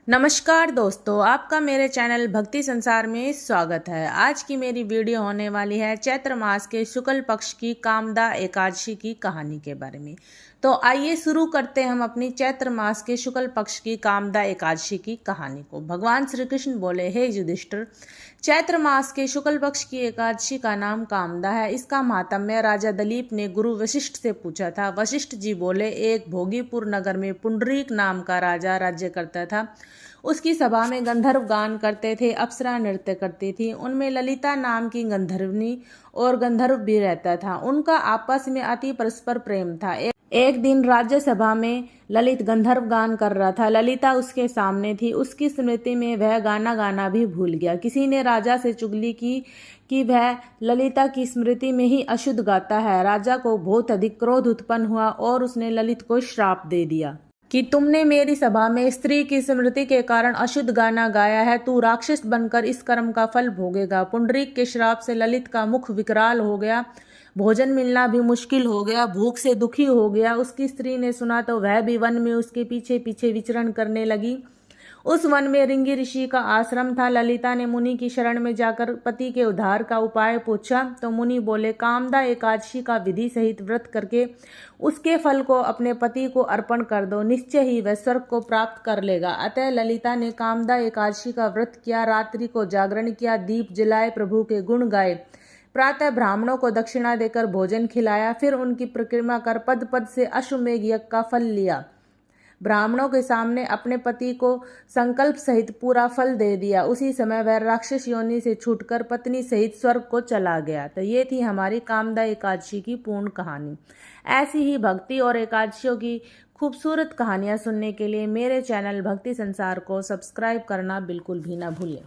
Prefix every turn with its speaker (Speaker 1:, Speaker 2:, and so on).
Speaker 1: नमस्कार दोस्तों, आपका मेरे चैनल भक्ति संसार में स्वागत है। आज की मेरी वीडियो होने वाली है चैत्र मास के शुक्ल पक्ष की कामदा एकादशी की कहानी के बारे में। तो आइए शुरू करते हैं हम अपनी चैत्र मास के शुक्ल पक्ष की कामदा एकादशी की कहानी को। भगवान श्री कृष्ण बोले, हे युधिष्ठिर, चैत्र मास के शुक्ल पक्ष की एकादशी का नाम कामदा है। इसका महात्म्य राजा दलीप ने गुरु वशिष्ठ से पूछा था। वशिष्ठ जी बोले, एक भोगीपुर नगर में पुंडरीक नाम का राजा राज्य करता था। उसकी सभा में गंधर्व गान करते थे, अप्सरा नृत्य करती थी। उनमें ललिता नाम की गंधर्वनी और गंधर्व भी रहता था। उनका आपस में अति परस्पर प्रेम था। एक दिन राज्यसभा में ललित गंधर्व गान कर रहा था। ललिता उसके सामने थी। उसकी स्मृति में वह गाना गाना भी भूल गया। किसी ने राजा से चुगली की कि वह ललिता की स्मृति में ही अशुद्ध गाता है। राजा को बहुत अधिक क्रोध उत्पन्न हुआ और उसने ललित को श्राप दे दिया कि तुमने मेरी सभा में स्त्री की स्मृति के कारण अशुद्ध गाना गाया है। तू राक्षस बनकर इस कर्म का फल भोगेगा। पुंडरीक के श्राप से ललित का मुख विकराल हो गया। भोजन मिलना भी मुश्किल हो गया। भूख से दुखी हो गया। उसकी स्त्री ने सुना तो वह भी वन में उसके पीछे पीछे विचरण करने लगी। उस वन में रिंगी ऋषि का आश्रम था। ललिता ने मुनि की शरण में जाकर पति के उद्धार का उपाय पूछा तो मुनि बोले, कामदा एकादशी का विधि सहित व्रत करके उसके फल को अपने पति को अर्पण कर दो, निश्चय ही वह स्वर्ग को प्राप्त कर लेगा। अतः ललिता ने कामदा एकादशी का व्रत किया, रात्रि को जागरण किया, दीप जलाए, प्रभु के गुण गाए, प्रातः ब्राह्मणों को दक्षिणा देकर भोजन खिलाया, फिर उनकी परिक्रमा कर पद पद से अश्वमेघ यज्ञ का फल लिया। ब्राह्मणों के सामने अपने पति को संकल्प सहित पूरा फल दे दिया। उसी समय वह राक्षस योनि से छूटकर पत्नी सहित स्वर्ग को चला गया। तो ये थी हमारी कामदा एकादशी की पूर्ण कहानी। ऐसी ही भक्ति और एकादशियों की खूबसूरत कहानियाँ सुनने के लिए मेरे चैनल भक्ति संसार को सब्सक्राइब करना बिल्कुल भी ना भूलें।